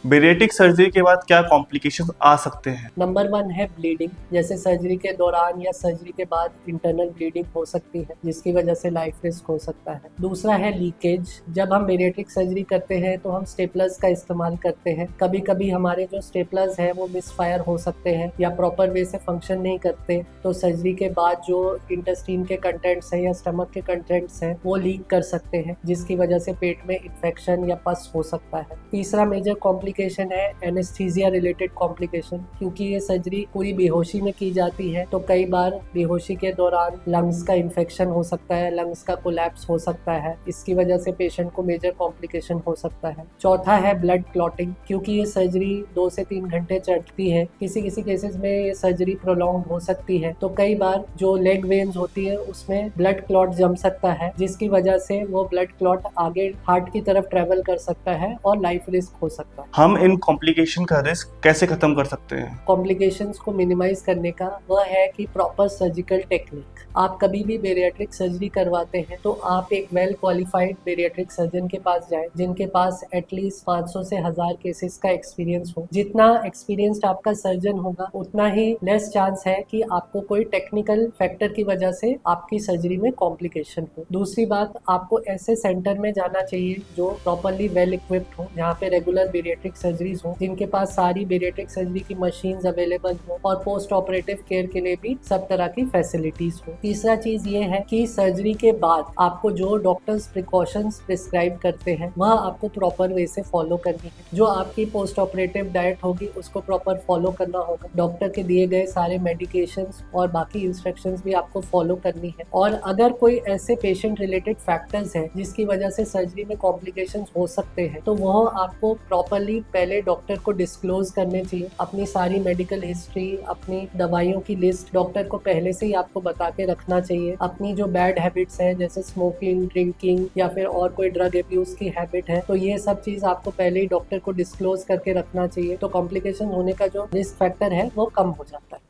Bariatric surgery के बाद क्या कॉम्प्लिकेशंस आ सकते हैं? नंबर 1 है ब्लीडिंग, जैसे सर्जरी के दौरान या सर्जरी के बाद इंटरनल ब्लीडिंग हो सकती है जिसकी वजह से लाइफ रिस्क हो सकता है। दूसरा है लीकेज। जब हम बेरिएट्रिक सर्जरी करते हैं तो हम स्टेपलर्स का इस्तेमाल करते हैं। कभी कभी हमारे जो स्टेपलर्स हैं वो मिसफायर हो सकते हैं या प्रॉपर वे से फंक्शन नहीं करते, तो सर्जरी के बाद जो इंटेस्टाइन के कंटेंट्स हैं या स्टमक के कंटेंट्स हैं वो लीक कर सकते हैं जिसकी वजह से पेट में इन्फेक्शन या पस हो सकता है। तीसरा मेजर कॉम्प्लिकेशन है एनेस्थीसिया रिलेटेड कॉम्प्लिकेशन। क्योंकि ये सर्जरी पूरी बेहोशी में की जाती है तो कई बार बेहोशी के दौरान लंग्स का इन्फेक्शन हो सकता है, लंग्स का कोलैप्स हो सकता है, इसकी वजह से पेशेंट को मेजर कॉम्प्लिकेशन हो सकता है। चौथा है ब्लड क्लॉटिंग। क्योंकि ये सर्जरी 2 से 3 घंटे चलती है, किसी किसी केसेस में ये सर्जरी प्रोलॉन्ग हो सकती है, तो कई बार जो लेग वेन्स होती है उसमें ब्लड क्लॉट जम सकता है जिसकी वजह से वो ब्लड क्लॉट आगे हार्ट की तरफ ट्रेवल कर सकता है और लाइफ रिस्क हो सकता है। हम इन कॉम्प्लिकेशन का रिस्क कैसे खत्म कर सकते हैं? कॉम्प्लिकेशंस को मिनिमाइज करने का वह है कि प्रॉपर सर्जिकल टेक्निक। आप कभी भी बेरिएट्रिक सर्जरी करवाते हैं तो आप एक वेल क्वालिफाइड बेरिएट्रिक सर्जन के पास जाएं जिनके पास एटलीस्ट 500 से 1000 केसेस का एक्सपीरियंस हो। जितना एक्सपीरियंस्ड आपका सर्जन होगा उतना ही लेस चांस है कि आपको कोई टेक्निकल फैक्टर की वजह से आपकी सर्जरी में कॉम्प्लिकेशन हो। दूसरी बात, आपको ऐसे सेंटर में जाना चाहिए जो प्रॉपरली वेल इक्विप्ड हो, जहाँ पे रेगुलर बेरिएट्रिक सर्जरीज हो, जिनके पास सारी बेरिएट्रिक सर्जरी की मशीन्स अवेलेबल हो और पोस्ट ऑपरेटिव केयर के लिए भी सब तरह की फैसिलिटीज हो। तीसरा चीज ये है कि सर्जरी के बाद आपको जो डॉक्टर्स प्रिकॉशंस प्रिस्क्राइब करते हैं वह आपको प्रॉपर वे से फॉलो करनी है। जो आपकी पोस्ट ऑपरेटिव डाइट होगी उसको प्रॉपर फॉलो करना होगा। डॉक्टर के दिए गए सारे मेडिकेशंस और बाकी इंस्ट्रक्शंस भी आपको फॉलो करनी है। और अगर कोई ऐसे पेशेंट रिलेटेड फैक्टर्स हैं जिसकी वजह से सर्जरी में कॉम्प्लिकेशंस हो सकते हैं तो वह आपको प्रॉपरली पहले डॉक्टर को डिस्क्लोज करने चाहिए। अपनी सारी मेडिकल हिस्ट्री, अपनी दवाइयों की लिस्ट डॉक्टर को पहले से ही आपको बता के रखना चाहिए। अपनी जो बैड हैबिट्स हैं जैसे स्मोकिंग, ड्रिंकिंग या फिर और कोई ड्रग अब्यूज की हैबिट है तो ये सब चीज आपको पहले ही डॉक्टर को डिस्क्लोज करके रखना चाहिए, तो कॉम्प्लिकेशन होने का जो रिस्क फैक्टर है वो कम हो जाता है।